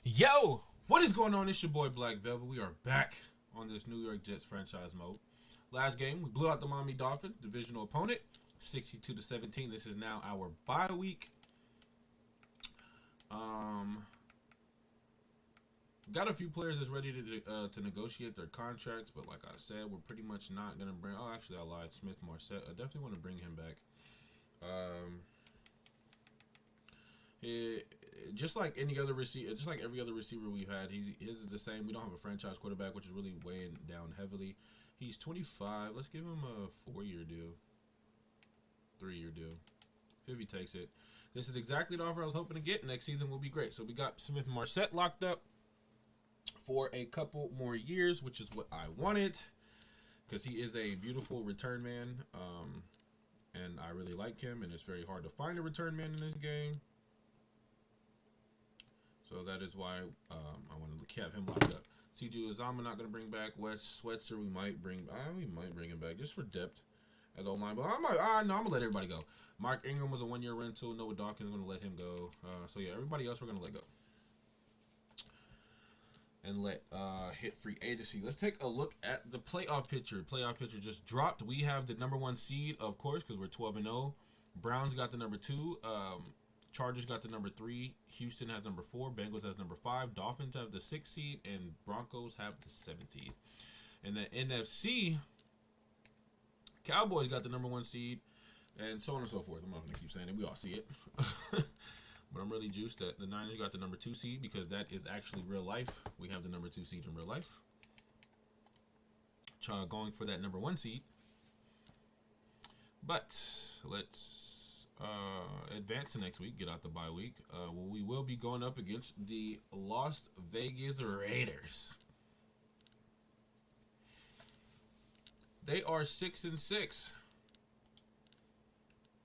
Yo, what is going on? It's your boy Black Velvet. We are back on this New York Jets franchise mode. Last game, we blew out the Miami Dolphins, divisional opponent, 62-17. This is now our bye week. Um, got a few players that's ready to negotiate their contracts, but like I said, we're pretty much not gonna bring. Oh, actually, I lied. Smith-Marsette. I definitely want to bring him back. Um, He, just like any other receiver, just like every other receiver we've had, his is the same. We don't have a franchise quarterback, which is really weighing down heavily. He's 25. Let's give him a 4-year deal, 3-year deal. If he takes it, this is exactly the offer I was hoping to get. Next season will be great. So we got Smith-Marsette locked up for a couple more years, which is what I wanted, because he is a beautiful return man, and I really like him. And it's very hard to find a return man in this game. So that is why I want to have him locked up. CJ Uzama not going to bring back. Wes Swetzer we might bring him back just for depth as O-line. But I'm going to let everybody go. Mark Ingram was a 1-year rental. Noah Dawkins going to let him go. So yeah, everybody else we're going to let go. And let hit free agency. Let's take a look at the playoff picture. Playoff picture just dropped. We have the number 1 seed, of course, because we're 12-0. Browns got the number 2. Chargers got the number 3. Houston has number 4. Bengals has number 5. Dolphins have the 6th seed. And Broncos have the 7th seed. And the NFC, Cowboys got the number 1 seed. And so on and so forth. I'm not going to keep saying it. We all see it. But I'm really juiced that the Niners got the number 2 seed because that is actually real life. We have the number 2 seed in real life. Going for that number 1 seed. But let's advance to next week, get out the bye week. We will be going up against the Las Vegas Raiders. They are 6-6.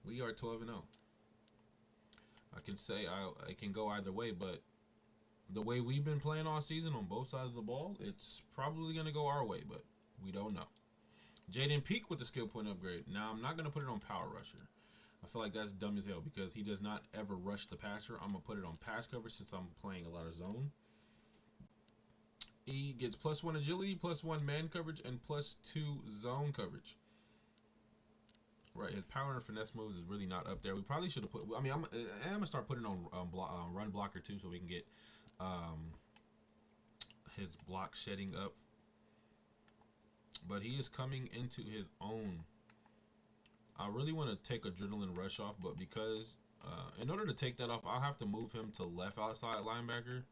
We are 12-0. I can say it can go either way, but the way we've been playing all season on both sides of the ball, it's probably going to go our way, but we don't know. Jaden Peak with the skill point upgrade. Now, I'm not going to put it on Power Rusher. I feel like that's dumb as hell because he does not ever rush the passer. I'm going to put it on pass coverage since I'm playing a lot of zone. He gets +1 agility, +1 man coverage, and +2 zone coverage. Right, his power and finesse moves is really not up there. We probably should have put. I mean, I'm gonna start putting on run blocker too, so we can get his block shedding up. But he is coming into his own. I really want to take Adrenaline Rush off, but because in order to take that off, I'll have to move him to left outside linebacker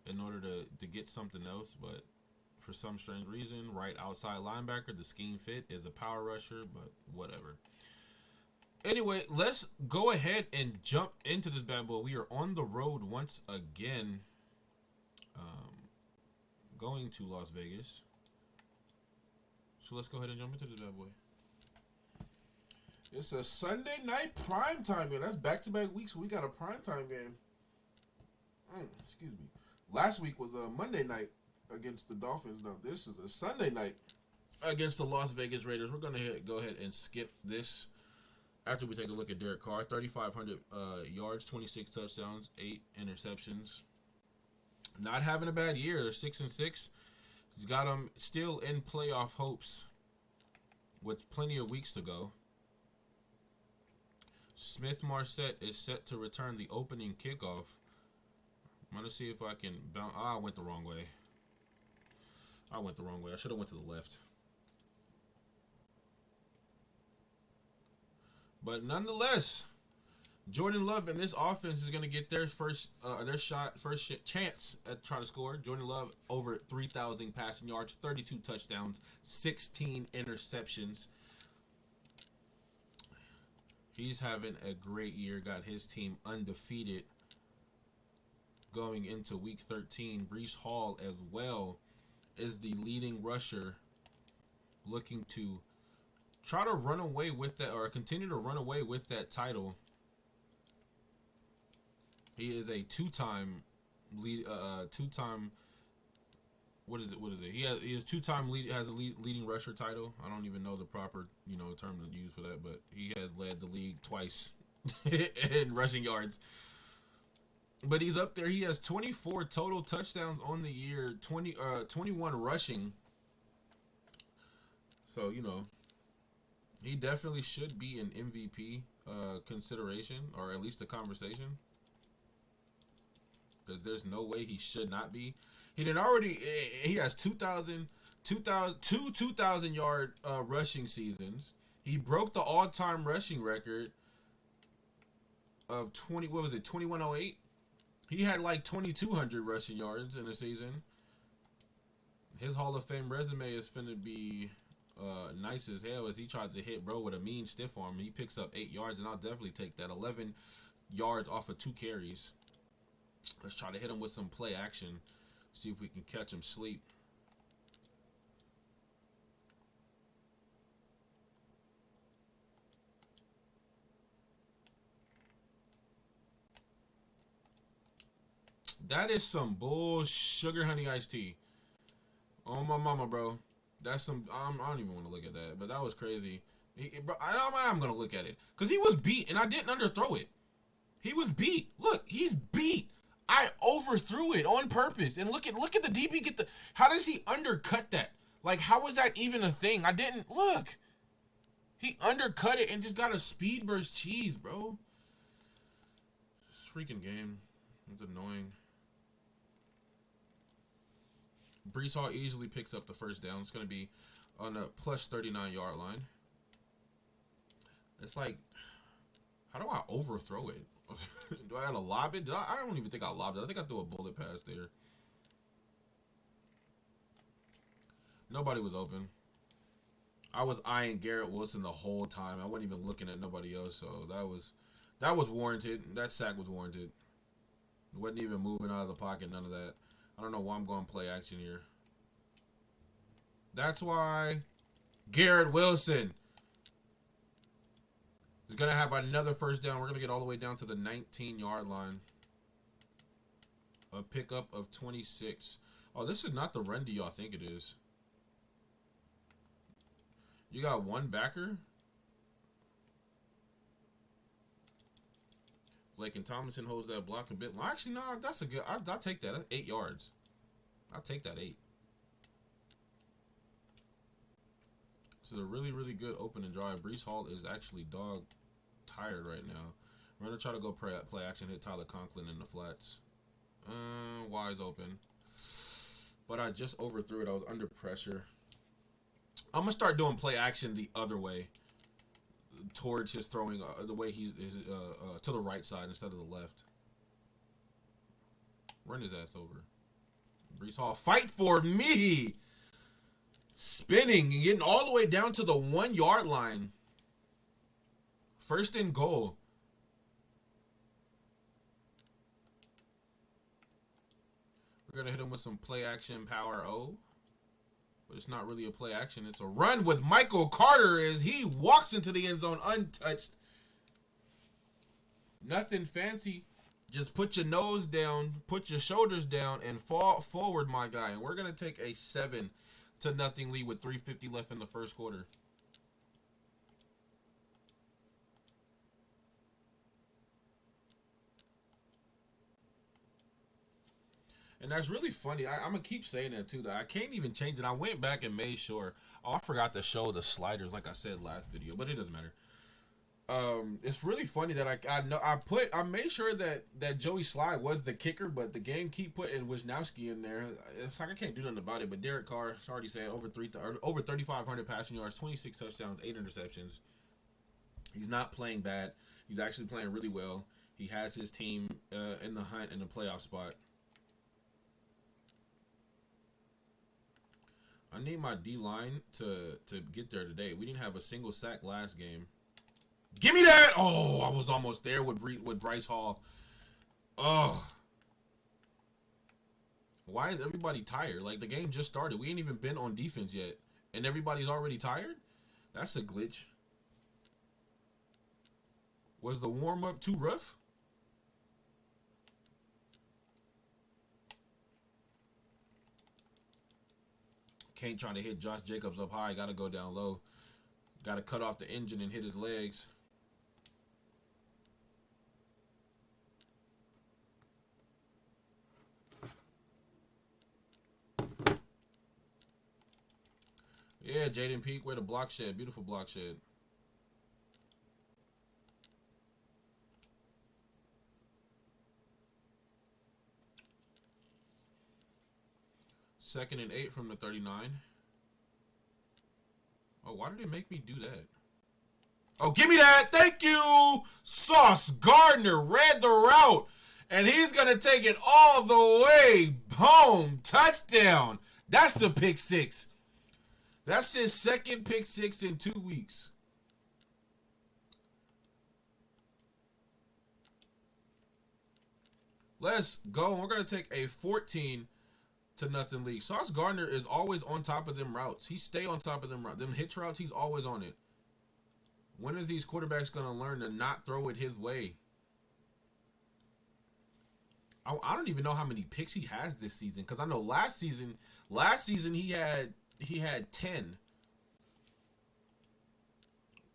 in order to get something else. But for some strange reason, right outside linebacker, the scheme fit is a power rusher, but whatever. Anyway, let's go ahead and jump into this bad boy. We are on the road once again, going to Las Vegas. So let's go ahead and jump into this bad boy. It's a Sunday night primetime game. That's back-to-back weeks. So we got a primetime game. Excuse me. Last week was a Monday night against the Dolphins. Now this is a Sunday night against the Las Vegas Raiders. We're going to go ahead and skip this after we take a look at Derek Carr. 3,500 yards, 26 touchdowns, 8 interceptions. Not having a bad year. 6-6. He's got them still in playoff hopes with plenty of weeks to go. Smith-Marsette is set to return the opening kickoff. I'm going to see if I can bounce. I went the wrong way. I should have went to the left. But nonetheless, Jordan Love and this offense is going to get their first chance at trying to score. Jordan Love over 3,000 passing yards, 32 touchdowns, 16 interceptions. He's having a great year. Got his team undefeated going into week 13. Breece Hall as well is the leading rusher, looking to try to run away with that or continue to run away with that title. He is a two-time lead, What is it? He has two-time has a leading rusher title. I don't even know the proper term to use for that, but he has led the league twice in rushing yards. But he's up there. He has 24 total touchdowns on the year, 21 rushing. So, he definitely should be an MVP consideration, or at least a conversation. Because there's no way he should not be. He has 2,000 yard rushing seasons. He broke the all-time rushing record of 2108. He had like 2,200 rushing yards in a season. His Hall of Fame resume is finna be nice as hell, as he tried to hit bro with a mean stiff arm. He picks up 8 yards, and I'll definitely take that. 11 yards off of 2 carries. Let's try to hit him with some play action. See if we can catch him sleep. That is some bull sugar honey iced tea. Oh my mama, bro. That's some. I don't even want to look at that, but that was crazy. Bro, I'm gonna look at it because he was beat, and I didn't underthrow it. He was beat. Look, he's beat. I overthrew it on purpose, and look at the DB get the. How does he undercut that? Like, how was that even a thing? I didn't look. He undercut it and just got a speed burst cheese, bro. This freaking game. It's annoying. Brees Hall easily picks up the first down. It's going to be on a plus 39 yard line. It's like, how do I overthrow it? Do I have to lob it? I don't even think I lobbed it. I think I threw a bullet pass there. Nobody was open. I was eyeing Garrett Wilson the whole time. I wasn't even looking at nobody else. So that was warranted. That sack was warranted. Wasn't even moving out of the pocket. None of that. I don't know why I'm going play action here. That's why Garrett Wilson is going to have another first down. We're going to get all the way down to the 19-yard line. A pickup of 26. Oh, this is not the run D y'all think it is. You got one backer? Blake and Tomlinson holds that block a bit. Well, actually, no, that's a good. I'll take that. That's 8 yards. I'll take that 8. This is a really, really good open and drive. Brees Hall is actually dog tired right now. We're going to try to go play action, hit Tyler Conklin in the flats. Wise open. But I just overthrew it. I was under pressure. I'm going to start doing play action the other way. Towards his throwing, the way he's to the right side instead of the left. Run his ass over. Brees Hall, fight for me! Spinning and getting all the way down to the 1 yard line. First and goal. We're going to hit him with some play action power O. But it's not really a play action. It's a run with Michael Carter as he walks into the end zone untouched. Nothing fancy. Just put your nose down, put your shoulders down, and fall forward, my guy. And we're going to take a 7-0 lead with 3:50 left in the first quarter. And that's really funny. I'm going to keep saying that, too. That I can't even change it. I went back and made sure. Oh, I forgot to show the sliders like I said last video. But it doesn't matter. It's really funny that I made sure that Joey Slye was the kicker, but the game keep putting Wisnowski in there. It's like I can't do nothing about it. But Derek Carr, it's already said, over 3,500 passing yards, 26 touchdowns, 8 interceptions. He's not playing bad. He's actually playing really well. He has his team in the hunt in the playoff spot. I need my D-line to get there today. We didn't have a single sack last game. Give me that! Oh, I was almost there with Bryce Hall. Oh. Why is everybody tired? Like, the game just started. We ain't even been on defense yet. And everybody's already tired? That's a glitch. Was the warm-up too rough? Can't try to hit Josh Jacobs up high. Got to go down low. Got to cut off the engine and hit his legs. Yeah, Jaden Peak, where the block shed. Beautiful block shed. Second and 8 from the 39. Oh, why did they make me do that? Oh, give me that. Thank you. Sauce Gardner read the route. And he's going to take it all the way home. Touchdown. That's the pick six. That's his second pick six in 2 weeks. Let's go. We're going to take a 14-0 lead. Sauce Gardner is always on top of them routes. He stay on top of them routes. Them hitch routes, he's always on it. When is these quarterbacks going to learn to not throw it his way? I don't even know how many picks he has this season, because I know last season he had 10.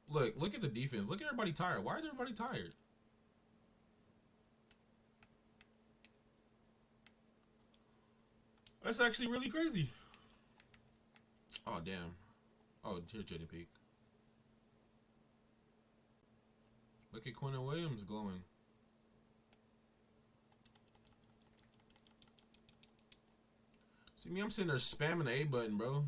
Look at the defense. Look at everybody tired. Why is everybody tired? That's actually really crazy. Oh, damn. Oh, here's Jaden Peak. Look at Quinnen Williams glowing. See me, I'm sitting there spamming the A button, bro.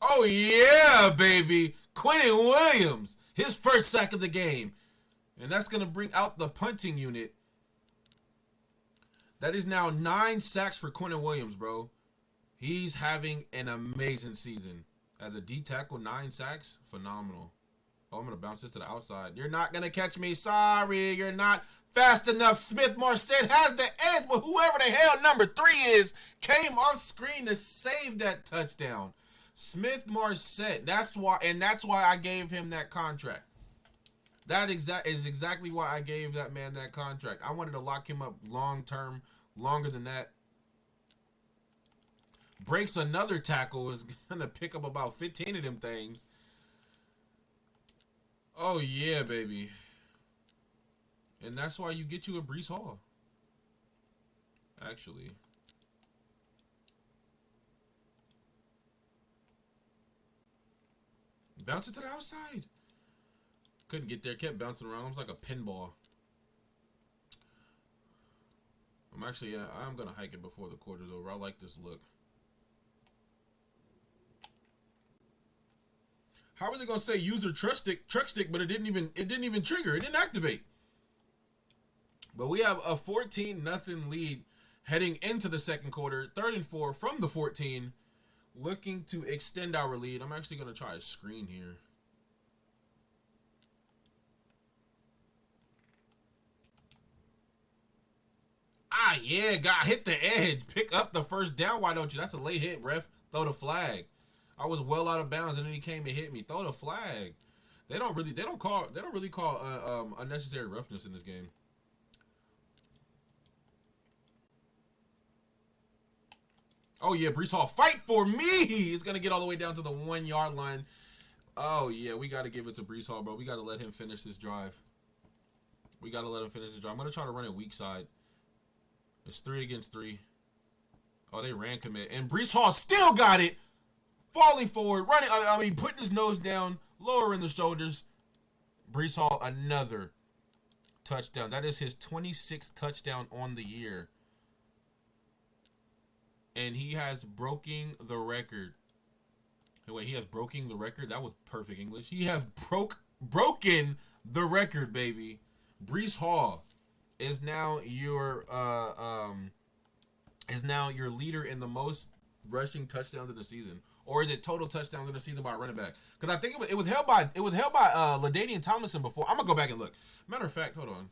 Oh, yeah, baby. Quinnen Williams. His first sack of the game. And that's going to bring out the punting unit. That is now 9 sacks for Quinnen Williams, bro. He's having an amazing season. As a D tackle, 9 sacks. Phenomenal. Oh, I'm going to bounce this to the outside. You're not going to catch me. Sorry, you're not fast enough. Smith-Marsette has the edge, but whoever the hell number 3 is came off screen to save that touchdown. Smith-Marsette. That's why I gave him that contract. That is exactly why I gave that man that contract. I wanted to lock him up long term, longer than that. Breaks another tackle, is gonna pick up about 15 of them things. Oh yeah, baby. And that's why you get you a Breece Hall. Actually. Bounce it to the outside. Couldn't get there. Kept bouncing around. It was like a pinball. I'm going to hike it before the quarter's over. I like this look. How was it going to say user truck stick, but it didn't even trigger. It didn't activate. But we have a 14-0 lead heading into the second quarter. 3rd and 4 from the 14. Looking to extend our lead. I'm actually going to try a screen here. Ah, yeah, got hit the edge. Pick up the first down. Why don't you? That's a late hit, ref. Throw the flag. I was well out of bounds, and then he came and hit me. Throw the flag. They don't really call unnecessary roughness in this game. Oh, yeah, Breece Hall, fight for me. He's going to get all the way down to the 1-yard line. Oh, yeah, we got to give it to Breece Hall, bro. We got to let him finish this drive. I'm going to try to run it weak side. It's 3 against 3. Oh, they ran commit. And Breece Hall still got it. Falling forward, running, putting his nose down, lowering the shoulders. Breece Hall, another touchdown. That is his 26th touchdown on the year. And he has broken the record. Hey, wait, he has broken the record? That was perfect English. He has broken the record, baby. Breece Hall is now your leader in the most rushing touchdowns of the season. Or is it total touchdowns in the season by a running back? Because I think it was held by LaDainian Tomlinson before. I'm gonna go back and look. Matter of fact, hold on.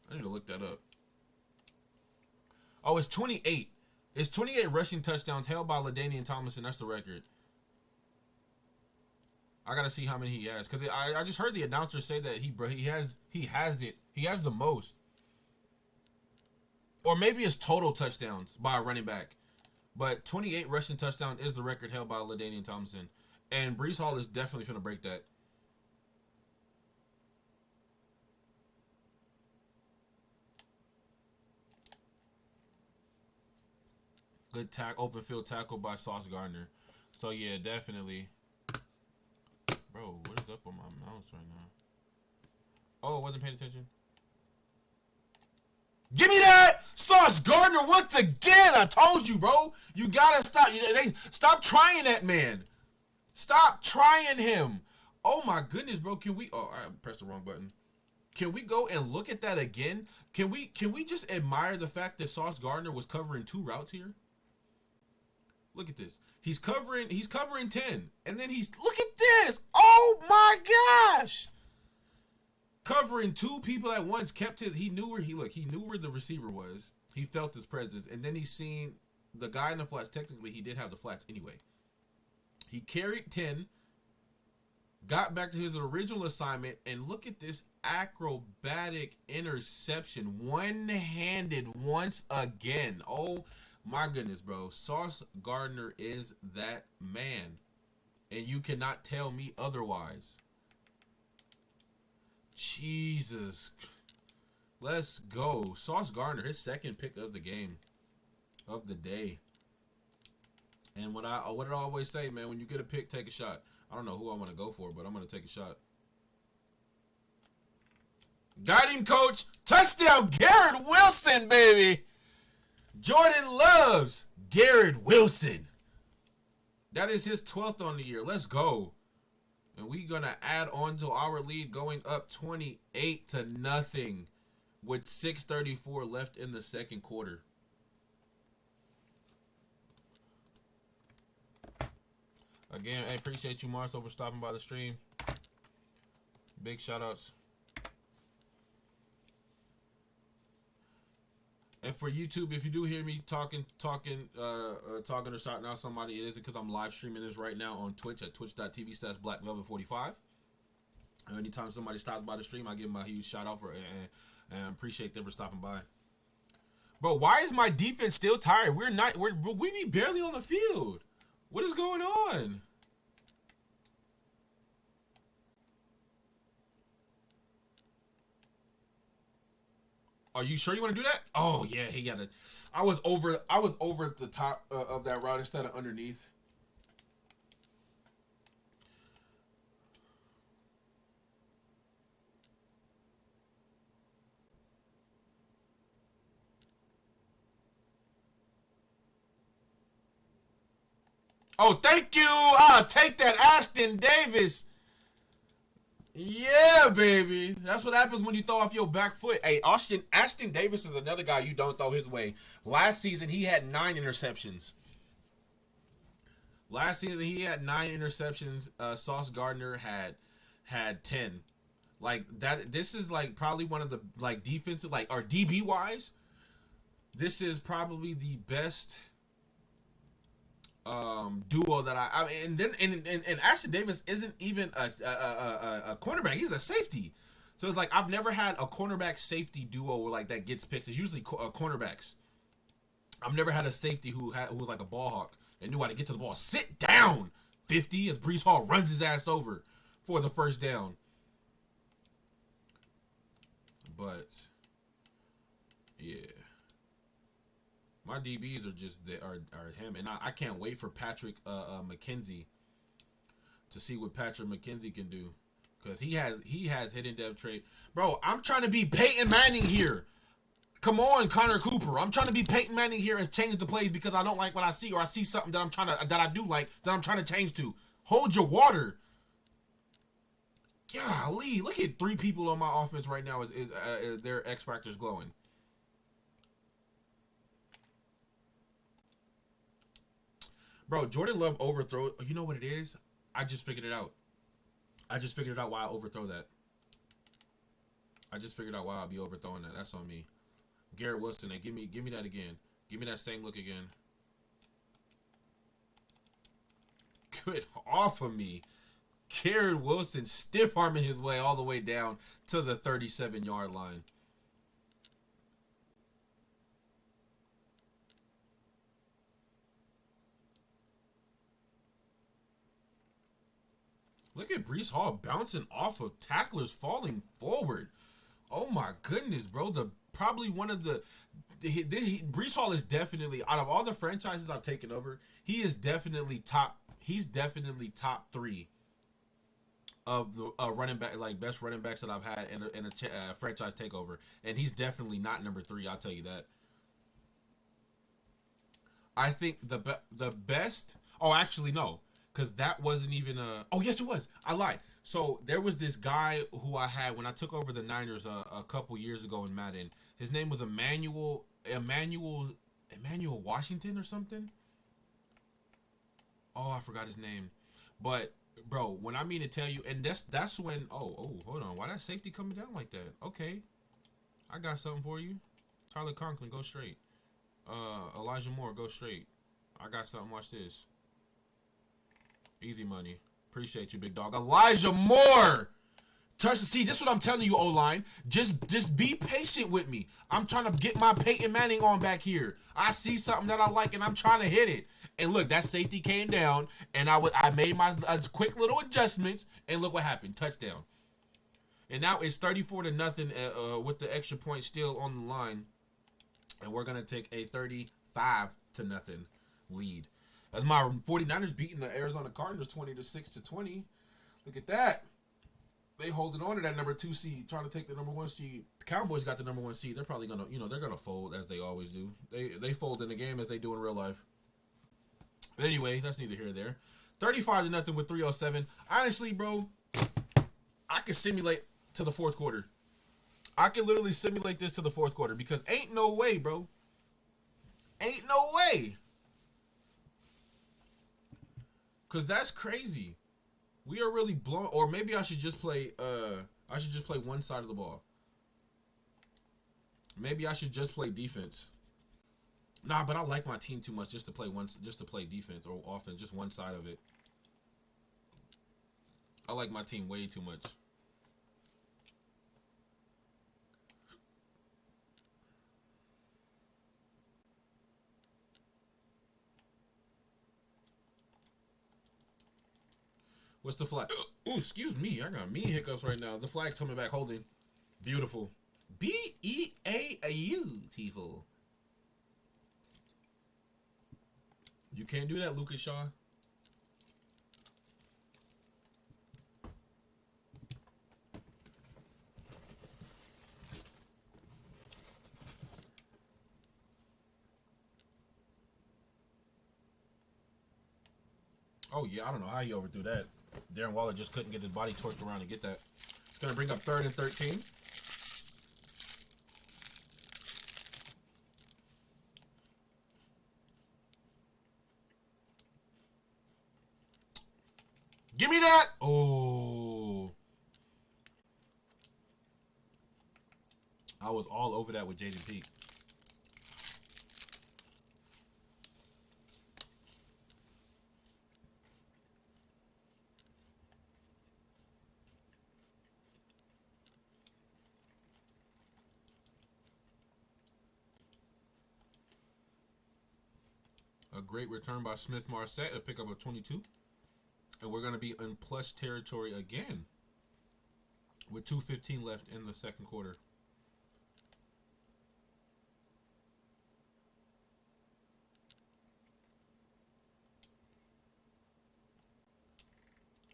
I need to to look that up. Oh, it's 28. It's 28 rushing touchdowns held by LaDainian Tomlinson. That's the record. I gotta see how many he has, because I just heard the announcer say that he has the most, or maybe it's total touchdowns by a running back, but 28 rushing touchdowns is the record held by LaDainian Tomlinson, and Breece Hall is definitely gonna break that. Good open field tackle by Sauce Gardner. So yeah, definitely. Bro, what is up on my mouse right now? Oh, I wasn't paying attention. Give me that! Sauce Gardner once again! I told you, bro. You gotta stop. Stop trying that man. Stop trying him. Oh my goodness, bro. Can we... Oh, I pressed the wrong button. Can we go and look at that again? Can we just admire the fact that Sauce Gardner was covering 2 routes here? Look at this. He's covering 10. And then look at this. Oh my gosh. Covering 2 people at once, he knew where the receiver was. He felt his presence. And then he seen the guy in the flats. Technically, he did have the flats anyway. He carried 10, got back to his original assignment, and look at this acrobatic interception. One-handed once again. Oh my goodness, bro. Sauce Gardner is that man. And you cannot tell me otherwise. Jesus. Let's go. Sauce Gardner, his second pick of the game. Of the day. And what did I always say, man? When you get a pick, take a shot. I don't know who I want to go for, but I'm going to take a shot. Got him, coach. Touchdown, Garrett Wilson, baby. Jordan loves Garrett Wilson. That is his 12th on the year. Let's go. And we're going to add on to our lead, going up 28-0 with 6:34 left in the second quarter. Again, I appreciate you, Marcel, for stopping by the stream. Big shout outs. And for YouTube, if you do hear me talking or shouting out somebody, it isn't because I'm live streaming this right now on Twitch at twitch.tv/BlackVelvet45. Anytime somebody stops by the stream, I give them a huge shout out and appreciate them for stopping by. Bro, why is my defense still tired? We be barely on the field. What is going on? Are you sure you want to do that? Oh yeah, he got it. I was over the top of that route instead of underneath. Oh, thank you. I'll take that, Aston Davis. Yeah, baby. That's what happens when you throw off your back foot. Hey, Aston Davis is another guy you don't throw his way. Last season, he had 9 interceptions. Sauce Gardner had 10. Like that. This is like probably one of the like defensive, like, or DB wise. This is probably the best duo that I mean, and Aston Davis isn't even a cornerback. He's a safety. So it's like I've never had a cornerback safety duo where like that gets picks. It's usually cornerbacks. I've never had a safety who was like a ball hawk and knew how to get to the ball. Sit down, 50, as Breece Hall runs his ass over for the first down. But yeah. My DBs are just are him, and I can't wait for Patrick McKenzie to see what Patrick McKenzie can do, because he has hidden depth trait. Bro, I'm trying to be Peyton Manning here. Come on, Connor Cooper. I'm trying to be Peyton Manning here and change the plays because I don't like what I see, or I see something that I do like that I'm trying to change to. Hold your water. Golly, look at 3 people on my offense right now. Is their X factors glowing? Bro, Jordan Love overthrow. You know what it is? I just figured it out. I just figured out why I overthrow that. I just figured out why I'll be overthrowing that. That's on me. Garrett Wilson, give me that again. Give me that same look again. Good off of me. Garrett Wilson stiff arming his way all the way down to the 37-yard line. Look at Breece Hall bouncing off of tacklers falling forward. Oh my goodness, bro. Probably one of the Breece Hall is definitely, out of all the franchises I've taken over, he is definitely top. He's definitely top 3 of the running back, like best running backs that I've had in a franchise takeover, and he's definitely not number 3. I'll tell you that. I think the best. Oh, actually no, because that wasn't even a. Oh yes, it was. I lied. So there was this guy who I had when I took over the Niners a couple years ago in Madden. His name was Emmanuel Washington or something. Oh, I forgot his name. But bro, when I mean to tell you, and that's when. Oh, hold on. Why that safety coming down like that? Okay, I got something for you. Tyler Conklin, go straight. Elijah Moore, go straight. I got something. Watch this. Easy money. Appreciate you, big dog. Elijah Moore. See, this is what I'm telling you, O-line. Just be patient with me. I'm trying to get my Peyton Manning on back here. I see something that I like, and I'm trying to hit it. And look, that safety came down, and I made my quick little adjustments, and look what happened. Touchdown. And now it's 34-0 with the extra point still on the line. And we're going to take a 35-0 lead. As my 49ers beating the Arizona Cardinals 20-6-20. Look at that. They holding on to that number 2 seed, trying to take the number 1 seed. The Cowboys got the number 1 seed. They're probably gonna, they're gonna fold as they always do. They fold in the game as they do in real life. But anyway, that's neither here nor there. 35-0 with 3:07. Honestly, bro, I could simulate to the fourth quarter. I can literally simulate this to the fourth quarter because ain't no way, bro. Ain't no way. Cause that's crazy. We are really blown. Or maybe I should just play. I should just play one side of the ball. Maybe I should just play defense. Nah, but I like my team too much just to play defense or offense, just one side of it. I like my team way too much. What's the flag? Oh, excuse me. I got me hiccups right now. The flag's coming back holding. Beautiful. Beautiful. You can't do that, Lucas Shaw. Oh, yeah. I don't know how he overthrew that. Darren Waller just couldn't get his body torqued around to get that. It's going to bring up 3rd and 13. Give me that! Oh. I was all over that with Jaden Peak. A great return by Smith Marset, a pickup of 22. And we're going to be in plus territory again with 2:15 left in the second quarter.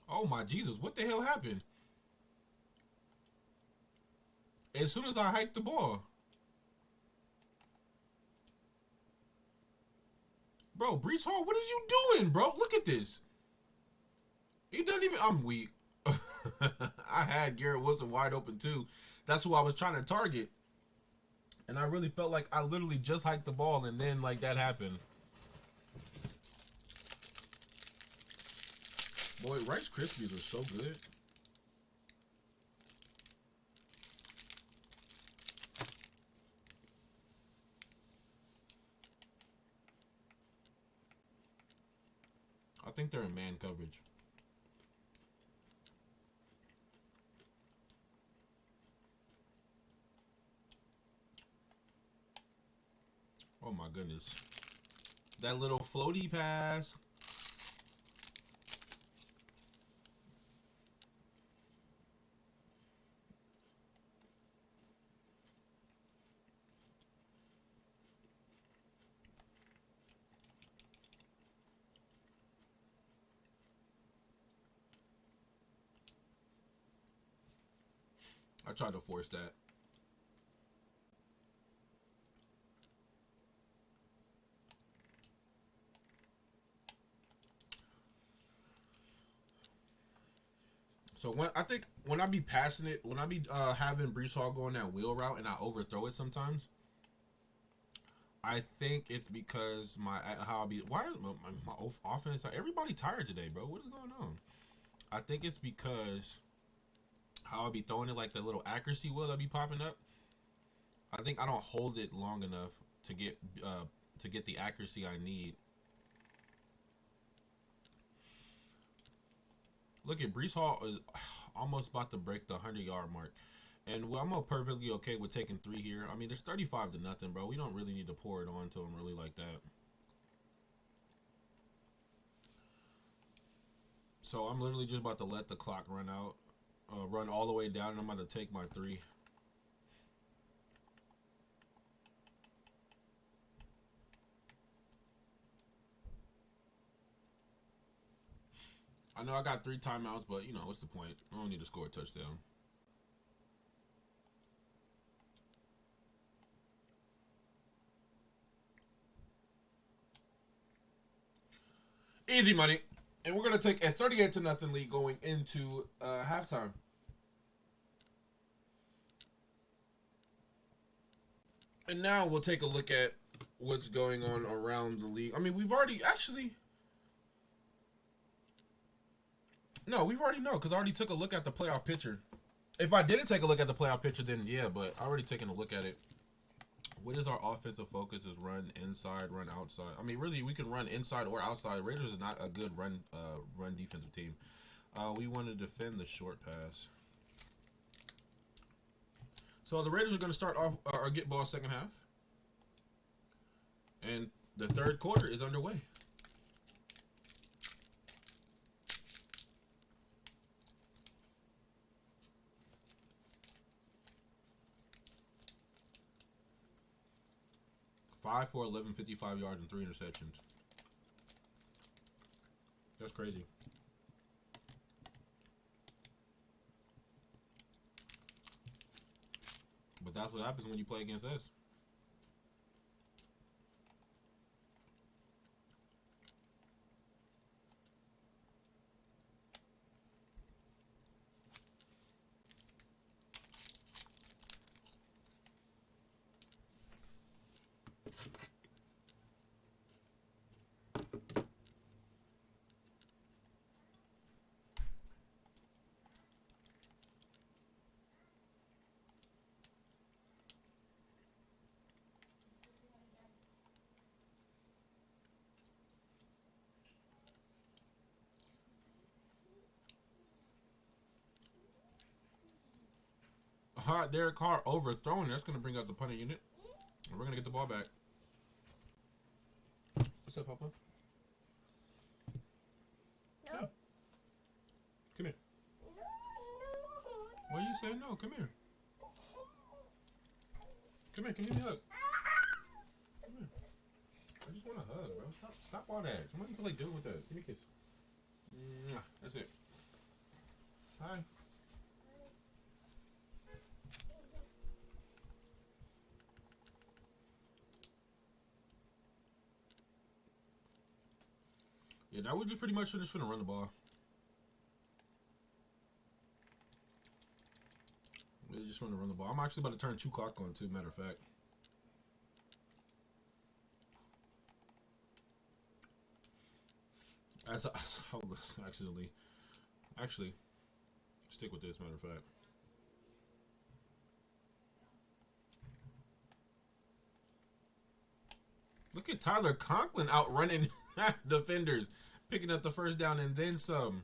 Oh my Jesus, what the hell happened? As soon as I hiked the ball. Bro, Breece Hall, what are you doing, bro? Look at this. He doesn't even... I'm weak. I had Garrett Wilson wide open, too. That's who I was trying to target. And I really felt like I literally just hiked the ball, and then, like, that happened. Boy, Rice Krispies are so good. think they're in man coverage. Oh my goodness. That little floaty pass. I tried to force that. So when I be passing it, when I be having Brees Hall going that wheel route and I overthrow it sometimes, I think it's because how I be why is my offense, everybody tired today, bro. What is going on? I think it's because how I be throwing it, like the little accuracy wheel that be popping up. I think I don't hold it long enough to get the accuracy I need. Look at Brees Hall is almost about to break the 100-yard mark. And I'm perfectly okay with taking 3 here. I mean, there's 35-0, bro. We don't really need to pour it on to him really like that. So I'm literally just about to let the clock run out, run all the way down, and I'm about to take my 3. I know I got 3 timeouts, but you know, what's the point? I don't need to score a touchdown. Easy money. And we're going to take a 38-0 lead going into halftime. And now we'll take a look at what's going on around the league. I mean, we've already actually... No, we've already know because I already took a look at the playoff picture. If I didn't take a look at the playoff picture, then yeah, but I already taken a look at it. What is our offensive focus? Is run inside, run outside. I mean, really, we can run inside or outside. Raiders is not a good run defensive team. We want to defend the short pass. So the Raiders are going to start off or get ball second half. And the third quarter is underway. Five for 11, 55 yards and 3 interceptions. That's crazy. But that's what happens when you play against us. Hot Derek Carr overthrown. That's going to bring out the punter unit. And we're going to get the ball back. What's up, Papa? No. Yeah. Come here. What are you saying? No, come here. Come here, give me a hug. Come here. I just want a hug, bro. Stop all that. What do you feel like doing with that? Give me a kiss. That's it. Hi. Yeah, now we're just pretty much just finna run the ball. We're just finna run the ball. I'm actually about to turn 2 clock on too, matter of fact. As I actually stick with this, matter of fact. Look at Tyler Conklin outrunning defenders. Picking up the first down and then some.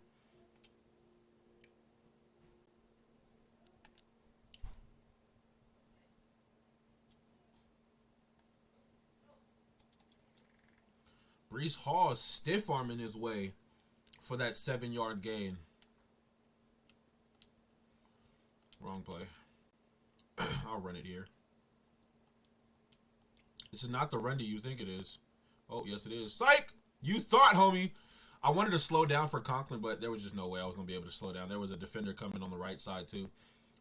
Brees Hall stiff arming his way for that 7-yard gain. Wrong play. I'll run it here. This is not the run that you think it is. Oh, yes it is. Psych! You thought, homie. I wanted to slow down for Conklin, but there was just no way I was going to be able to slow down. There was a defender coming on the right side, too.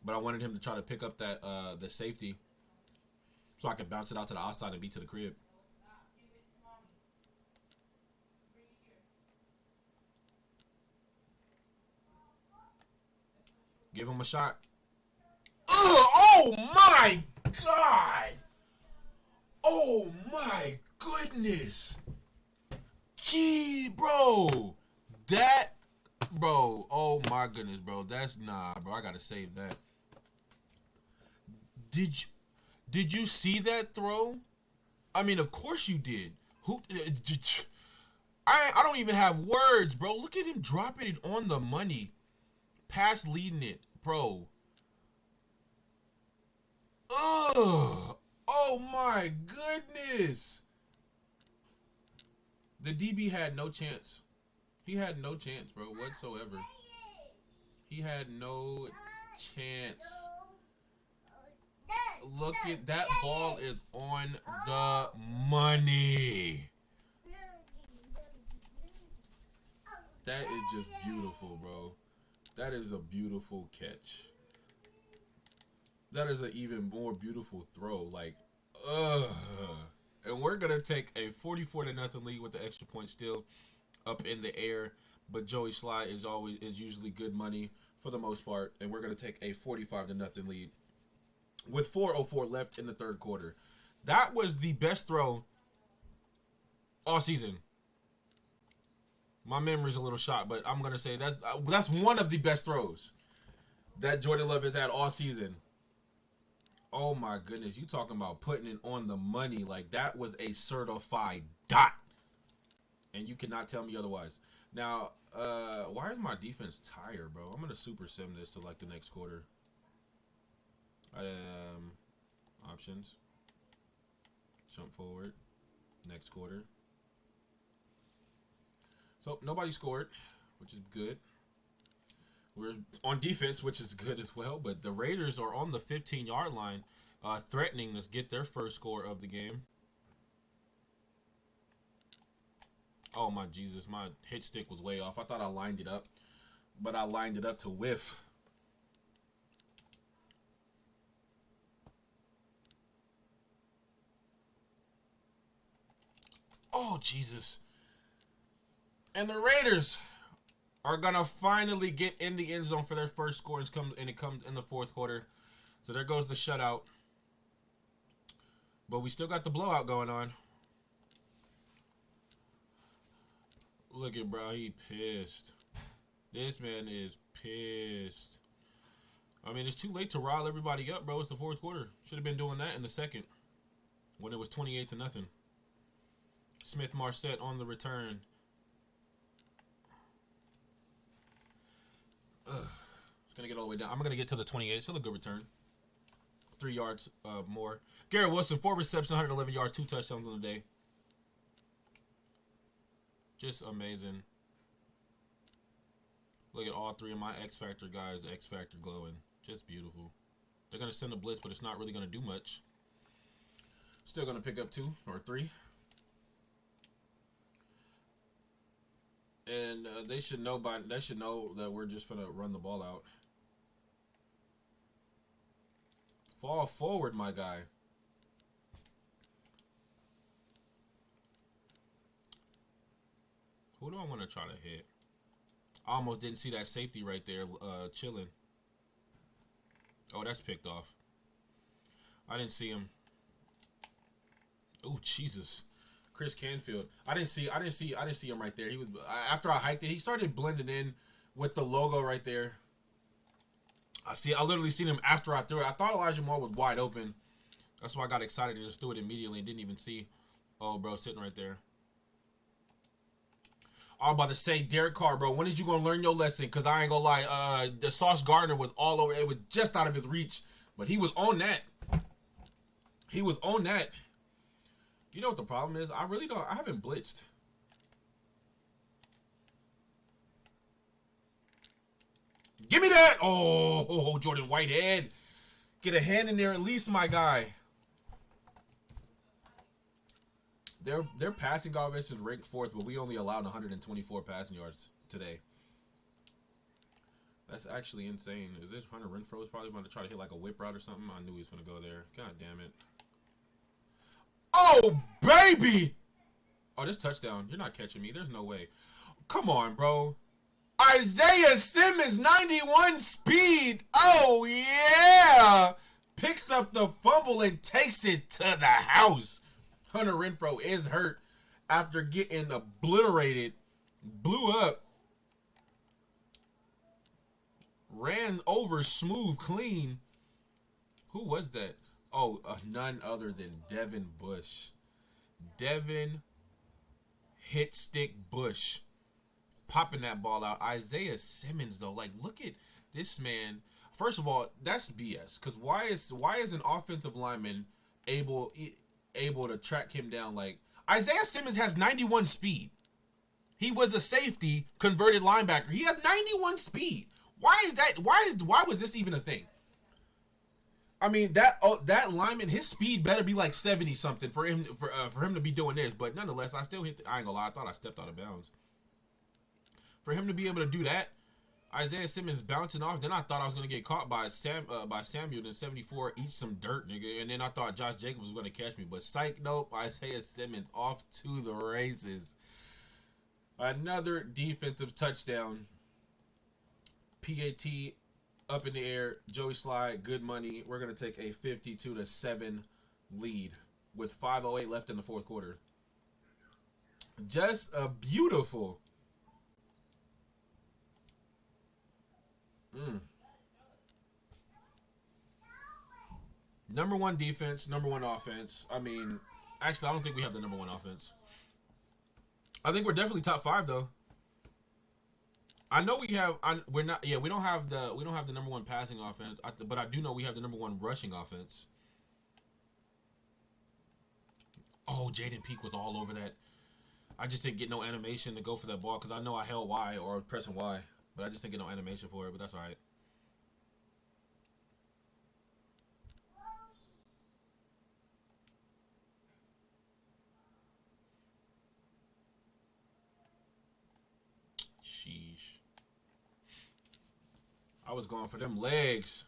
But I wanted him to try to pick up that the safety so I could bounce it out to the outside and be to the crib. Give him a shot. Ugh, oh, my God. Oh, my goodness. Gee, bro. That, bro. Oh, my goodness, bro. That's, nah, bro. I got to save that. Did you see that throw? I mean, of course you did. Who? I don't even have words, bro. Look at him dropping it on the money. Pass leading it, bro. Ugh. Oh my goodness. The DB had no chance. He had no chance, bro, whatsoever. He had no chance. Look at that ball is on the money. That is just beautiful, bro. That is a beautiful catch. That is an even more beautiful throw. Like, and we're gonna take a 44-0 lead with the extra point still up in the air. But Joey Sly is usually good money for the most part, and we're gonna take a 45-0 lead with 4:04 left in the third quarter. That was the best throw all season. My memory's a little shot, but I'm gonna say that's one of the best throws that Jordan Love has had all season. Oh my goodness, you talking about putting it on the money. Like, that was a certified dot. And you cannot tell me otherwise. Now, why is my defense tired, bro? I'm gonna super sim this to like the next quarter. Options. Jump forward. Next quarter. So nobody scored, which is good. We're on defense, which is good as well. But the Raiders are on the 15-yard line, threatening to get their first score of the game. Oh, my Jesus. My hit stick was way off. I thought I lined it up, but I lined it up to whiff. Oh, Jesus. And the Raiders are going to finally get in the end zone for their first score, and it comes in the fourth quarter. So there goes the shutout. But we still got the blowout going on. Look at bro, he pissed. This man is pissed. I mean, it's too late to rile everybody up, bro. It's the fourth quarter. Should have been doing that in the second when it was 28-0. Smith Marset on the return. It's going to get all the way down. I'm going to get to the 28. Still a good return. 3 yards more. Garrett Wilson, 4 receptions, 111 yards, 2 touchdowns on the day. Just amazing. Look at all 3 of my X Factor guys. The X Factor glowing. Just beautiful. They're going to send a blitz, but it's not really going to do much. Still going to pick up 2 or 3. And they should know that we're just gonna run the ball out. Fall forward, my guy. Who do I want to try to hit? I almost didn't see that safety right there chilling. Oh, that's picked off. I didn't see him. Oh, Jesus. Chris Canfield. I didn't see him right there. He was after I hiked it, he started blending in with the logo right there. I literally seen him after I threw it. I thought Elijah Moore was wide open. That's why I got excited and just threw it immediately and didn't even see. Oh, bro, sitting right there. I'm about to say Derek Carr, bro. When is you gonna learn your lesson? Cause I ain't gonna lie, the Sauce Gardner was all over. It was just out of his reach, but he was on that. He was on that. You know what the problem is? I really don't. I haven't blitzed. Give me that! Oh, Jordan Whitehead. Get a hand in there at least, my guy. Their passing offense is ranked 4th, but we only allowed 124 passing yards today. That's actually insane. Is this Hunter Renfrow is probably about to try to hit like a whip route or something? I knew he was going to go there. God damn it. Oh, baby! Oh, this touchdown. You're not catching me. There's no way. Come on, bro. Isaiah Simmons, 91 speed. Oh, yeah. Picks up the fumble and takes it to the house. Hunter Renfrow is hurt after getting obliterated. Blew up. Ran over smooth, clean. Who was that? Oh, none other than Devin Bush. Devin Hit Stick Bush. Popping that ball out. Isaiah Simmons, though, like, look at this man. First of all, that's BS. Because why is an offensive lineman able to track him down? Like, Isaiah Simmons has 91 speed. He was a safety converted linebacker. He has 91 speed. Why is that? Why was this even a thing? I mean, that lineman, his speed better be like 70 something for him to be doing this. But nonetheless, I still hit. I ain't gonna lie. I thought I stepped out of bounds. For him to be able to do that, Isaiah Simmons bouncing off. Then I thought I was gonna get caught by Samuel in 74, eat some dirt, nigga. And then I thought Josh Jacobs was gonna catch me, but psych, nope. Isaiah Simmons off to the races. Another defensive touchdown. PAT up in the air. Joey Slye, good money. We're gonna take a 52-7 lead with 5:08 left in the fourth quarter. Just a beautiful. Number 1 defense, number 1 offense. I mean, actually, I don't think we have the number 1 offense. I think we're definitely top 5 though. I know we have. We're not. Yeah, we don't have the number 1 passing offense. But I do know we have the number 1 rushing offense. Oh, Jaden Peak was all over that. I just didn't get no animation to go for that ball because I know I held Y or pressing Y, but I just didn't get no animation for it. But that's all right. Sheesh. I was going for them legs.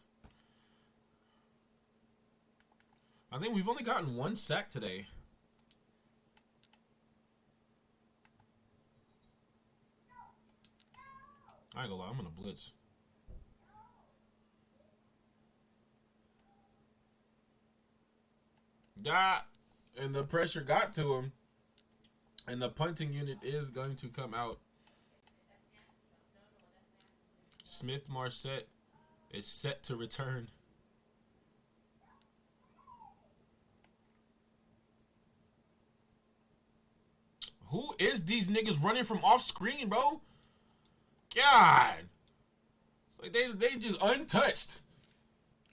I think we've only gotten 1 sack today. I ain't gonna lie, I'm gonna blitz. Ah, and the pressure got to him. And the punting unit is going to come out. Smith Marset is set to return. Who is these niggas running from off screen, bro? God. It's like they just untouched.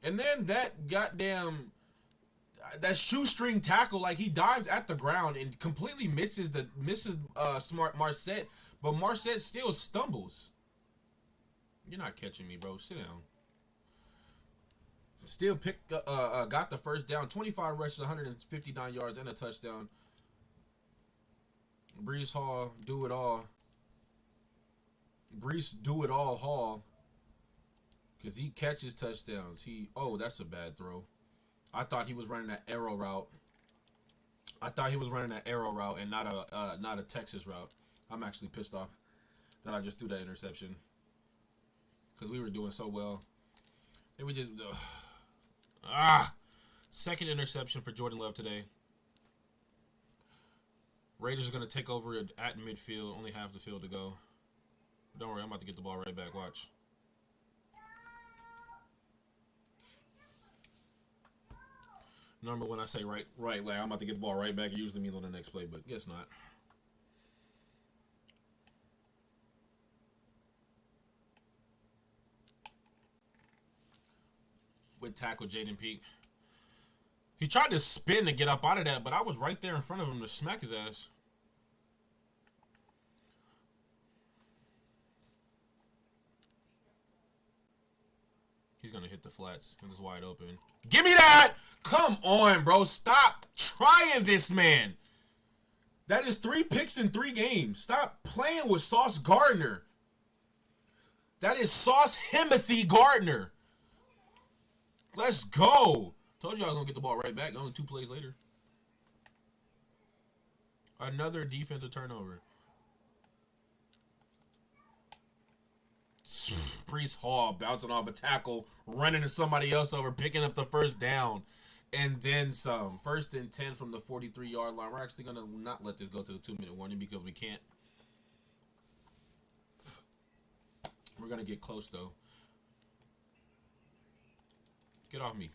And then that goddamn that shoestring tackle, like he dives at the ground and completely misses smart Marset, but Marset still stumbles. You're not catching me, bro. Sit down. Still got the first down. 25 rushes, 159 yards, and a touchdown. Breece Hall, do it all. Breece, do it all Hall. Because he catches touchdowns. That's a bad throw. I thought he was running that arrow route. And not a Texas route. I'm actually pissed off that I just threw that interception. Because we were doing so well. And we just... Second interception for Jordan Love today. Raiders are going to take over at midfield. Only half the field to go. Don't worry, I'm about to get the ball right back. Watch. Normally when I say right, like I'm about to get the ball right back, it usually means on the next play, but guess not. with tackle Jaden Peak. He tried to spin to get up out of that, but I was right there in front of him to smack his ass. He's going to hit the flats. It's wide open. Give me that! Come on, bro. Stop trying this, man. That is 3 picks in 3 games. Stop playing with Sauce Gardner. That is Sauce Himothy Gardner. Let's go. Told you I was going to get the ball right back. Only 2 plays later. Another defensive turnover. Breece Hall bouncing off a tackle, running to somebody else over, picking up the first down, and then some. 1st and 10 from the 43-yard line. We're actually going to not let this go to the 2-minute warning because we can't. We're going to get close, though. Get off me.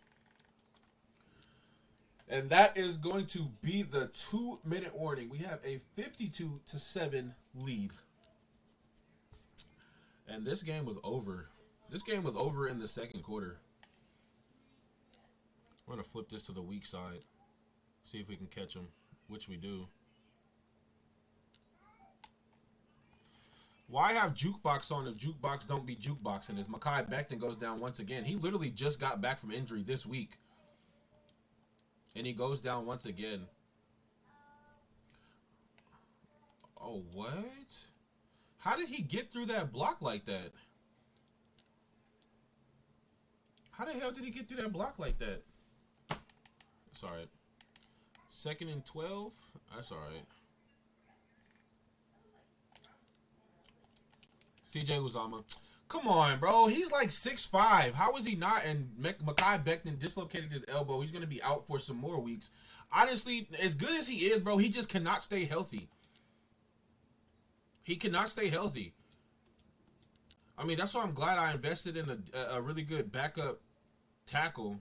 And that is going to be the 2-minute warning. We have a 52-7 lead. And this game was over. This game was over in the 2nd quarter. We're going to flip this to the weak side. See if we can catch them, which we do. Why have Jukebox on if Jukebox don't be Jukeboxing? As Mekhi Becton goes down once again. He literally just got back from injury this week. And he goes down once again. Oh, what? How did he get through that block like that? How the hell did he get through that block like that? That's all right. 2nd and 12. That's all right. CJ Uzomah. Come on, bro. He's like 6'5". How is he not? And Mekhi Becton dislocated his elbow. He's going to be out for some more weeks. Honestly, as good as he is, bro, he just cannot stay healthy. He cannot stay healthy. I mean, that's why I'm glad I invested in a really good backup tackle.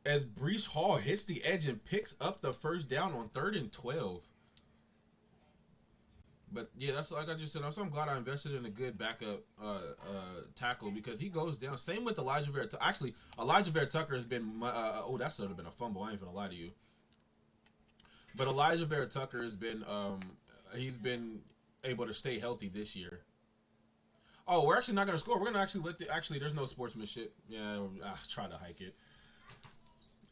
As Breece Hall hits the edge and picks up the first down on 3rd and 12. But yeah, that's like I just said. I'm glad I invested in a good backup tackle because he goes down. Same with Elijah Vera. Actually, Elijah Vera Tucker has been. Oh, that should have been a fumble. I ain't gonna lie to you. But Elijah Vera Tucker has been. He's been able to stay healthy this year. Oh, we're actually not gonna score. We're gonna actually let the. Actually, there's no sportsmanship. Yeah, I'll try to hike it.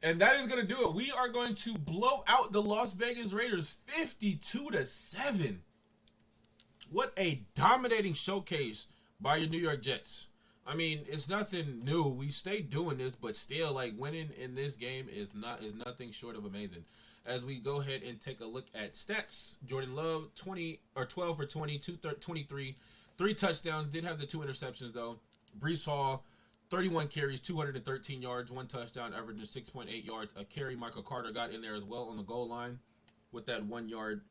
And that is gonna do it. We are going to blow out the Las Vegas Raiders 52-7. What a dominating showcase by your New York Jets. I mean, it's nothing new. We stay doing this, but still, like, winning in this game is nothing short of amazing. As we go ahead and take a look at stats, Jordan Love 12 for 20, 23, 3 touchdowns. Did have the 2 interceptions though. Breece Hall 31 carries, 213 yards, 1 touchdown, averaging 6.8 yards a carry. Michael Carter got in there as well on the goal line with that 1-yard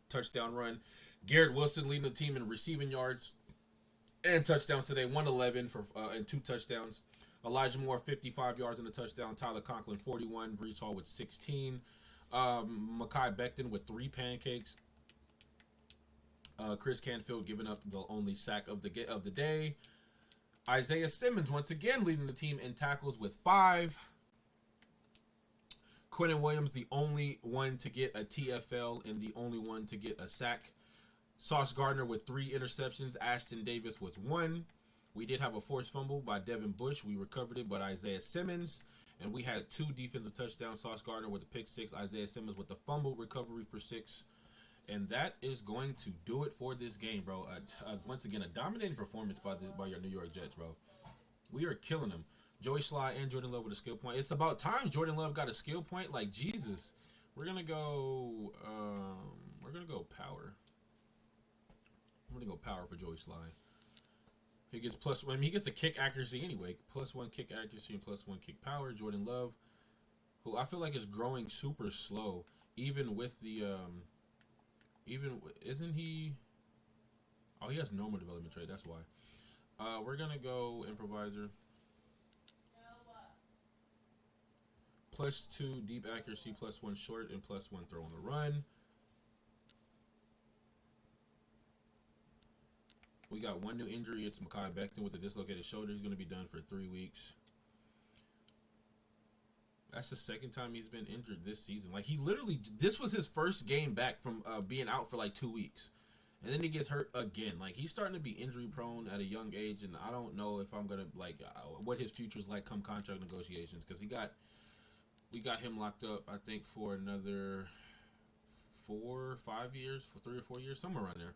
touchdown run. Garrett Wilson leading the team in receiving yards and touchdowns today. 111 for and 2 touchdowns. Elijah Moore 55 yards and a touchdown. Tyler Conklin 41. Breece Hall with 16. Mekhi Becton with 3 pancakes. Chris Canfield giving up the only sack of the day. Isaiah Simmons once again leading the team in tackles with 5. Quentin Williams the only one to get a TFL and the only one to get a sack. Sauce Gardner with 3 interceptions. Ashton Davis with 1. We did have a forced fumble by Devin Bush. We recovered it, but Isaiah Simmons. And we had 2 defensive touchdowns. Sauce Gardner with a pick 6. Isaiah Simmons with the fumble recovery for 6. And that is going to do it for this game, bro. Once again, a dominating performance by your New York Jets, bro. We are killing them. Joey Sly and Jordan Love with a skill point. It's about time Jordan Love got a skill point. Like, Jesus. We're going to go power. I'm going to go power for Joey Sly. He gets he gets a kick accuracy anyway. +1 kick accuracy and +1 kick power. Jordan Love, who I feel like is growing super slow. Even with the, isn't he? Oh, he has normal development trait. That's why. We're going to go improviser. +2 deep accuracy, +1 short, and +1 throw on the run. We got one new injury. It's Mekhi Becton with a dislocated shoulder. He's going to be done for 3 weeks. That's the second time he's been injured this season. Like, he literally, this was his first game back from being out for like 2 weeks. And then he gets hurt again. Like, he's starting to be injury prone at a young age. And I don't know if I'm going to, like, what his future is like come contract negotiations. Because we got him locked up, I think, for another 4 or 5 years, for 3 or 4 years, somewhere around there.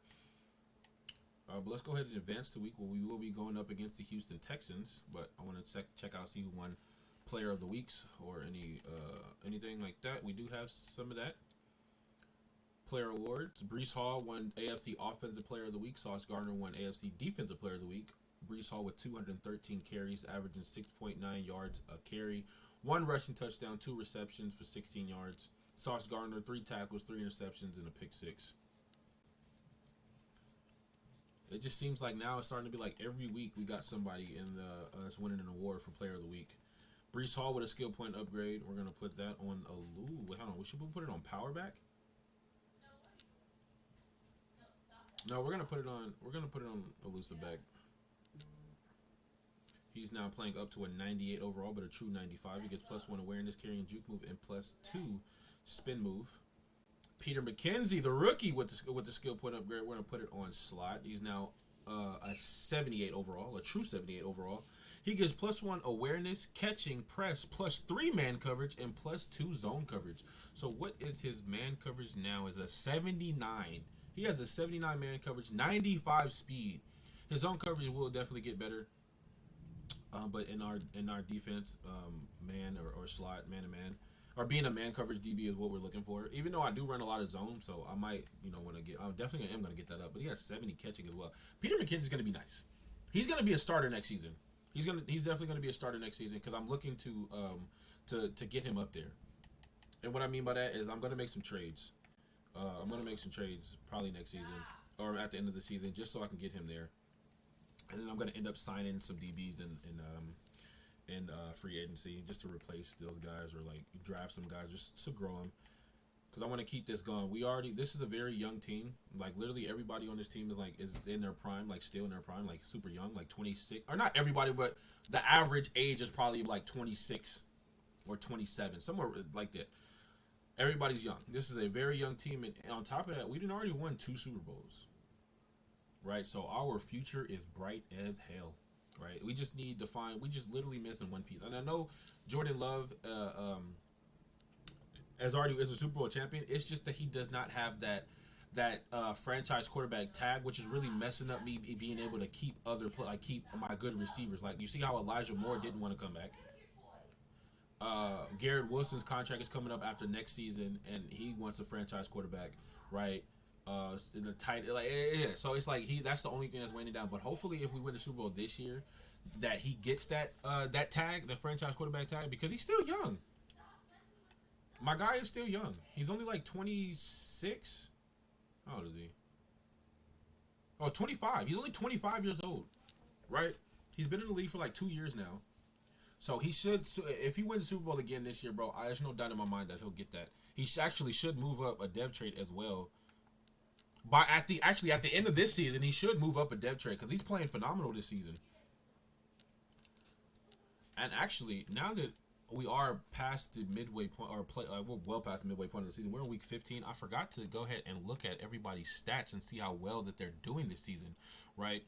But let's go ahead and advance to week where we will be going up against the Houston Texans. But I want to check out, see who won Player of the Weeks or anything like that. We do have some of that. Player awards. Breece Hall won AFC Offensive Player of the Week. Sauce Gardner won AFC Defensive Player of the Week. Breece Hall with 213 carries, averaging 6.9 yards a carry. 1 rushing touchdown, 2 receptions for 16 yards. Sauce Gardner, 3 tackles, 3 interceptions, and a pick 6. It just seems like now it's starting to be like every week we got somebody in the that's winning an award for Player of the Week. Breece Hall with a skill point upgrade. We're gonna put that on wait, hold on. We should put it on power back. No, we're gonna put it on. We're gonna put it on elusive back. He's now playing up to a 98 overall, but a true 95. He gets +1 awareness, carrying juke move, and +2 spin move. Peter McKenzie, the rookie, with the skill point upgrade. We're gonna put it on slot. He's now a 78 overall, a true 78 overall. He gets +1 awareness, catching, press, +3 man coverage, and +2 zone coverage. So what is his man coverage now? Is a 79. He has a 79 man coverage, 95 speed. His zone coverage will definitely get better. But in our defense, man or slot, man to man, or being a man coverage DB is what we're looking for. Even though I do run a lot of zone, so I might, want to get. I definitely am going to get that up. But he has 70 catching as well. Peter McKenzie's going to be nice. He's going to be a starter next season. He's definitely going to be a starter next season because I'm looking to get him up there. And what I mean by that is I'm going to make some trades. I'm going to make some trades probably next season or at the end of the season just so I can get him there. And then I'm going to end up signing some DBs in free agency just to replace those guys or like draft some guys just to grow them. Because I want to keep this going. This is a very young team. Like literally everybody on this team is in their prime, like still in their prime, like super young, like 26. Or not everybody, but the average age is probably like 26 or 27, somewhere like that. Everybody's young. This is a very young team, and on top of that, we already won 2 Super Bowls. Right, so our future is bright as hell. Right, we just need to find. We just literally missing one piece, and I know Jordan Love is a Super Bowl champion. It's just that he does not have that franchise quarterback tag, which is really messing up me being able to keep keep my good receivers. Like you see how Elijah Moore didn't want to come back. Garrett Wilson's contract is coming up after next season, and he wants a franchise quarterback, right? The tight, so it's like that's the only thing that's weighing it down. But hopefully, if we win the Super Bowl this year, that he gets that tag, the franchise quarterback tag, because he's still young. My guy is still young. He's only like 26. How old is he? Oh, 25. He's only 25 years old, right? He's been in the league for like 2 years now. So he should, if he wins the Super Bowl again this year, bro, there's no doubt in my mind that he'll get that. He actually should move up a dev trade as well. At the end of this season, he should move up a dev trade because he's playing phenomenal this season. And actually, now that we are past the midway point, we're well past the midway point of the season. We're in week 15. I forgot to go ahead and look at everybody's stats and see how well that they're doing this season, right?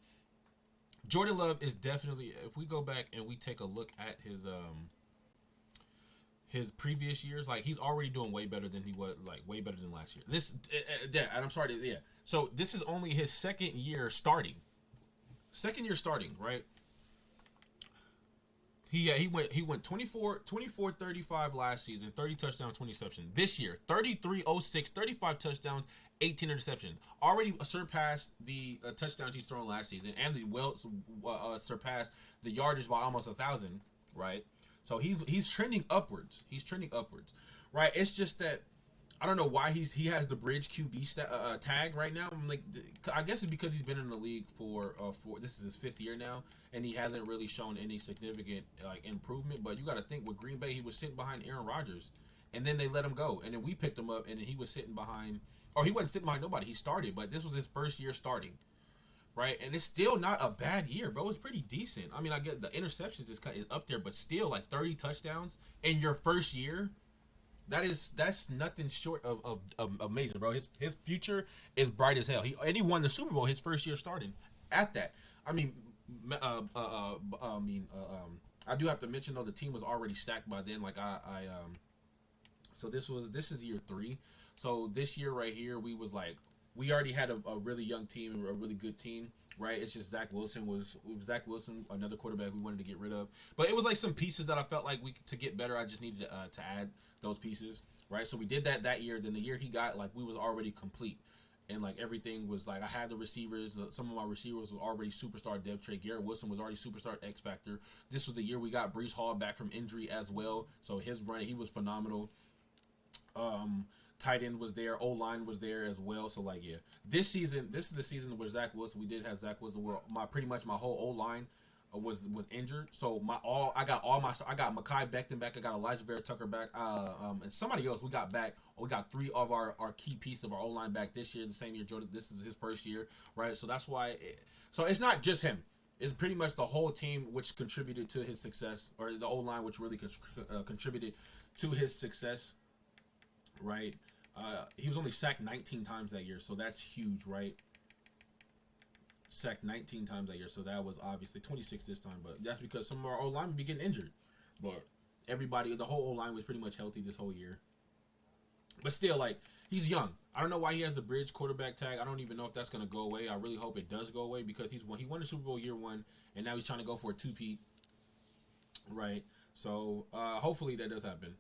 Jordan Love is definitely. If we go back and we take a look at his previous years, like he's already doing way better than he was, like way better than last year. And I'm sorry, So this is only his second year starting. Right? He went 24-35 last season, 30 touchdowns, 20 interceptions. This year, 33-06, 35 touchdowns, 18 interceptions. Already surpassed the touchdowns he's thrown last season, and surpassed the yardage by almost 1,000. Right? So he's trending upwards. Right? It's just that I don't know why he has the bridge QB tag right now. I'm like, I guess it's because he's been in the league for this is his 5th year now, and he hasn't really shown any significant improvement. But you got to think with Green Bay, he was sitting behind Aaron Rodgers, and then they let him go, and then we picked him up, and then he was sitting behind, or he wasn't sitting behind nobody. He started, but this was his first year starting. right? And it's still not a bad year, bro. It's pretty decent. I mean, I get the interceptions is kind of up there, but still like 30 touchdowns in your first year. That's nothing short of amazing, bro. His future is bright as hell. He won the Super Bowl his first year starting. At that, I mean, I mean, I do have to mention though the team was already stacked by then. Like so this is year 3. So this year right here, we already had a really young team and a really good team, right? It's just Zach Wilson, another quarterback we wanted to get rid of. But it was like some pieces that I felt like to get better. I just needed to add those pieces, right? So we did that year. Then the year he got, like, we was already complete. And like everything was like I had the receivers. Some of my receivers were already superstar depth trait. Garrett Wilson was already superstar X factor. This was the year we got Breece Hall back from injury as well. So his run, he was phenomenal. Tight end was there. O line was there as well. So like this is the season where Zach Wilson. We did have Zach Wilson. Where pretty much my whole O line was injured. So I got Mekhi Becton back. I got Elijah Vera Tucker back. And somebody else we got back. We got 3 of our key pieces of our O line back this year. The same year Jordan. This is his first year, right? So that's why. So it's not just him. It's pretty much the whole team which contributed to his success, or the O line which really contributed to his success. Right, he was only sacked 19 times that year, so that's huge, right? Sacked 19 times that year, so that was obviously 26 this time, but that's because some of our O-line would be getting injured. But the whole O-line was pretty much healthy this whole year. But still, like, he's young. I don't know why he has the bridge quarterback tag. I don't even know if that's going to go away. I really hope it does go away because he won the Super Bowl year 1, and now he's trying to go for a two-peat, right? So hopefully that does happen.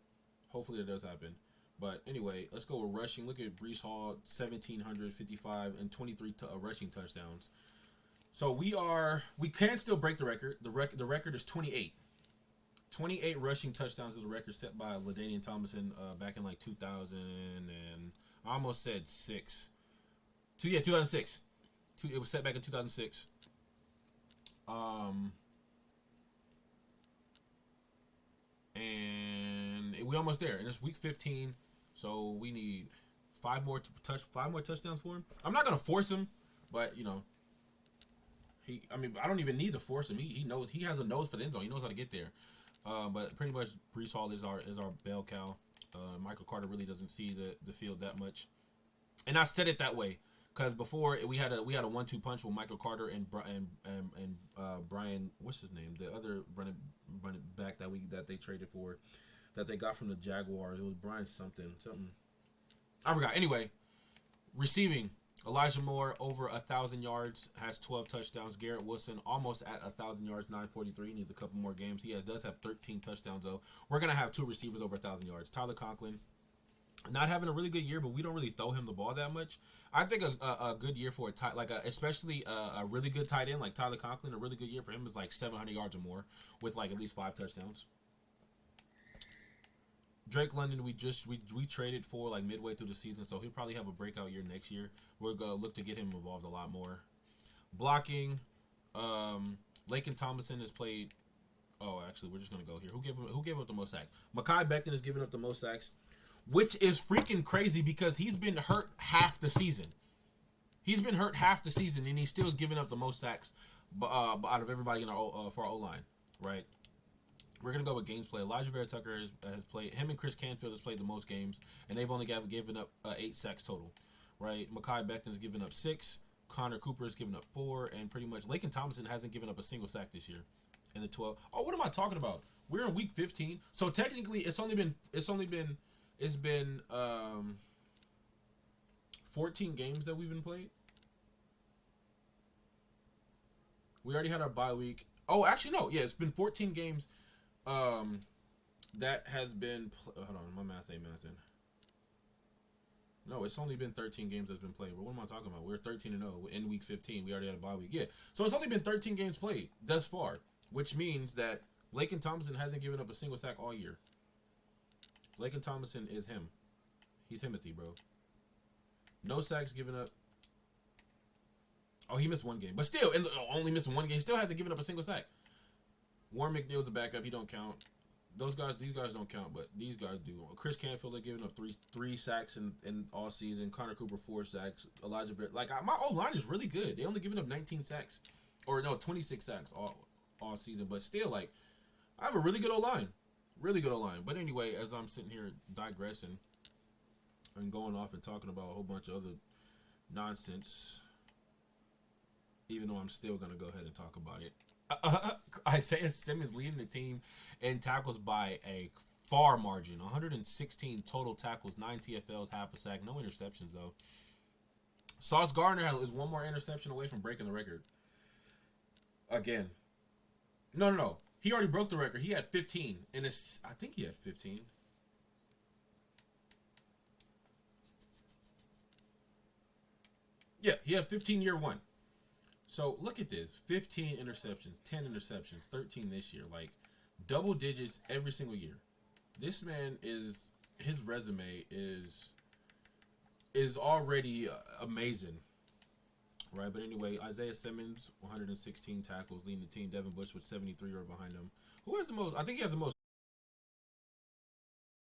But anyway, let's go with rushing. Look at Breece Hall, 1,755 and 23 rushing touchdowns. So we can still break the record. The record is 28. 28 rushing touchdowns is the record set by LaDainian Tomlinson back in like 2000 and I almost said 6. 2006. It was set back in 2006. And we almost there. And it's week 15. So we need 5 more touchdowns for him. I'm not gonna force him, but I don't even need to force him. He knows, he has a nose for the end zone. He knows how to get there. But pretty much Breece Hall is our bell cow. Michael Carter really doesn't see the field that much, and I said it that way because before we had a 1-2 punch with Michael Carter and Brian, what's his name, the other running back that they traded for, that they got from the Jaguars. It was Brian something. I forgot. Anyway, receiving, Elijah Moore over 1,000 yards, has 12 touchdowns. Garrett Wilson almost at 1,000 yards, 943. Needs a couple more games. He does have 13 touchdowns though. We're gonna have 2 receivers over 1,000 yards. Tyler Conklin, not having a really good year, but we don't really throw him the ball that much. I think a good year for especially a really good tight end like Tyler Conklin. A really good year for him is like 700 yards or more with like at least 5 touchdowns. Drake London, we traded for like midway through the season, so he'll probably have a breakout year next year. We're gonna look to get him involved a lot more. Blocking, Laken Tomlinson has played. Oh, actually, we're just gonna go here. Who gave up the most sacks? Mekhi Becton has given up the most sacks, which is freaking crazy because he's been hurt half the season. And he still is giving up the most sacks, out of everybody in for our O line, right? We're going to go with games played. Elijah Vera Tucker has played. Him and Chris Canfield has played the most games, and they've only given up 8 sacks total, right? Mekhi Becton has given up 6. Connor Cooper has given up 4, and pretty much Laken Tomlinson hasn't given up a single sack this year in the 12. Oh, what am I talking about? We're in week 15, so technically it's been 14 games that we've been played. We already had our bye week. Oh, actually no, yeah, it's been 14 games. That has been. Hold on, my math ain't mathing. No, it's only been 13 games that's been played. But what am I talking about? We're 13-0 in week 15. We already had a bye week. Yeah, so it's only been 13 games played thus far, which means that Laken Tomlinson hasn't given up a single sack all year. Laken Tomlinson is him. He's Himothy, bro. No sacks given up. Oh, he missed 1 game, but still, only missing 1 game. Still had to give up a single sack. Warren McNeil's a backup. He don't count. these guys don't count, but these guys do. Chris Canfield, they're giving up three sacks in all season. Connor Cooper 4 sacks. Elijah Barrett, my O line is really good. They only giving up 19 sacks, or no 26 sacks all season. But still, like, I have a really good O line, really good O line. But anyway, as I'm sitting here digressing and going off and talking about a whole bunch of other nonsense, even though I'm still gonna go ahead and talk about it. Isaiah Simmons leading the team in tackles by a far margin. 116 total tackles, 9 TFLs, half a sack, no interceptions though. Sauce Gardner is one more interception away from breaking the record. Again. No. He already broke the record. He had 15. And I think he had 15. Yeah, he had 15 year one. So look at this: 15 interceptions, 10 interceptions, 13 this year. Like, double digits every single year. This man his resume is already amazing, right? But anyway, Isaiah Simmons, 116 tackles, leading the team. Devin Bush with 73 right behind him. Who has the most? I think he has the most